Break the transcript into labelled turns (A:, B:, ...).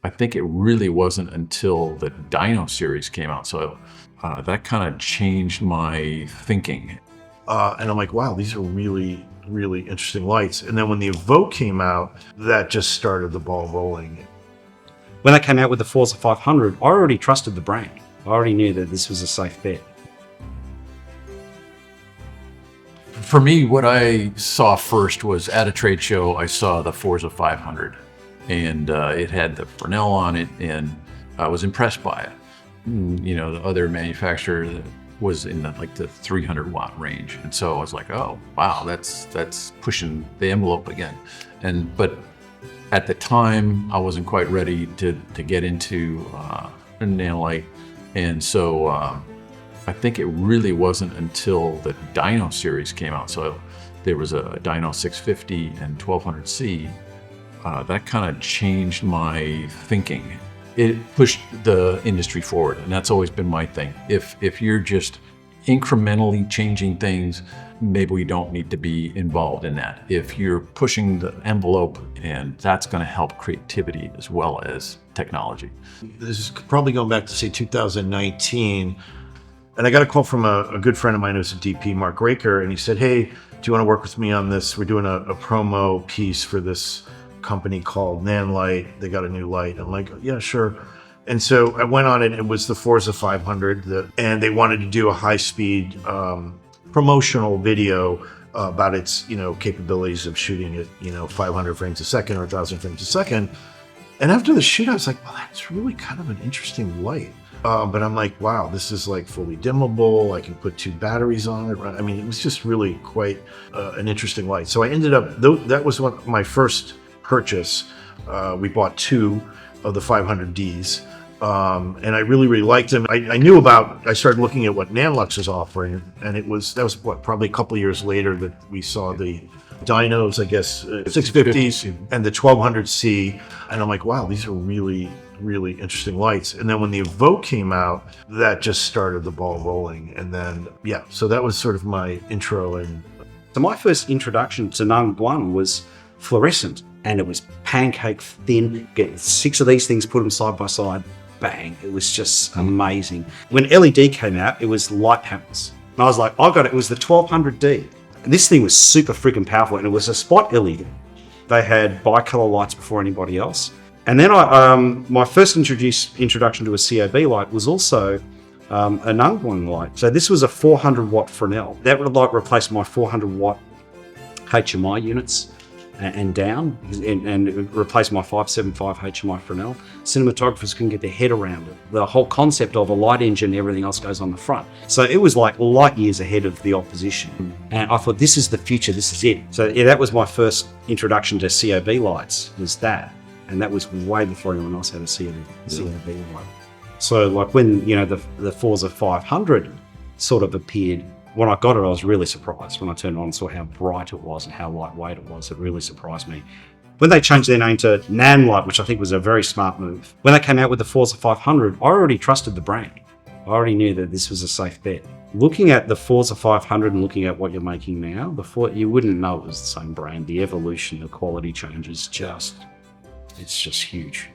A: I think it really wasn't until the Dino series came out. So that kind of changed my thinking.
B: And I'm like, wow, these are really, really interesting lights. And then when the Evoke came out, that just started the ball rolling.
C: When they came out with the Forza 500, I already trusted the brand. I already knew that this was a safe bet.
A: For me, what I saw first was at a trade show, I saw the Forza 500, and it had the Fresnel on it, and I was impressed by it. You know, the other manufacturer was in the 300 watt range, and so I was like, oh wow, that's pushing the envelope again. But at the time, I wasn't quite ready to get into Nanlite, and so I think it really wasn't until the Dino series came out. So there was a Dino 650 and 1200C. That kind of changed my thinking. It pushed the industry forward, and that's always been my thing. If you're just incrementally changing things, maybe we don't need to be involved in that. If you're pushing the envelope, and that's going to help creativity as well as technology.
B: This is probably going back to, say, 2019. And I got a call from a good friend of mine who's a DP, Mark Raker, and he said, hey, do you want to work with me on this? We're doing a promo piece for this company called Nanlite. They got a new light. I'm like, yeah, sure. And so I went on it. It was the Forza 500, and they wanted to do a high-speed promotional video about its, capabilities of shooting at, 500 frames a second or 1,000 frames a second. And after the shoot, I was like, well, that's really kind of an interesting light. But I'm like, wow, this is like fully dimmable. I can put 2 batteries on it. I mean, it was just really quite an interesting light. So I ended up, that was my first purchase. We bought 2 of the 500Ds. And I really, really liked them. I started looking at what Nanlux was offering, and that was probably a couple of years later that we saw the Dinos, I guess, 650s and the 1200C. And I'm like, wow, these are really, really interesting lights. And then when the Evoke came out, that just started the ball rolling. And then, yeah, so that was sort of my intro. And
C: so my first introduction to Nanlux One was fluorescent, and it was pancake thin. Get 6 of these things, put them side by side, bang. It was just amazing. When LED came out, it was light panels. And I was like, I got it. It was the 1200D. And this thing was super freaking powerful, and it was a spot LED. They had bicolor lights before anybody else. And then my first introduction to a COB light was also a Nanlux One light. So this was a 400 watt Fresnel. That light replaced my 400 watt HMI units and down, and replaced my 575 HMI Fresnel. Cinematographers couldn't get their head around it. The whole concept of a light engine, everything else goes on the front. So it was like light years ahead of the opposition. And I thought, this is the future, this is it. So yeah, that was my first introduction to COB lights, was that. And that was way before anyone else had a COB light. So like when, the Forza 500 sort of appeared, when I got it, I was really surprised. When I turned it on and saw how bright it was and how lightweight it was, it really surprised me. When they changed their name to Nanlite, which I think was a very smart move, when they came out with the Forza 500, I already trusted the brand. I already knew that this was a safe bet. Looking at the Forza 500 and looking at what you're making now, you wouldn't know it was the same brand. The evolution, the quality change is it's just huge.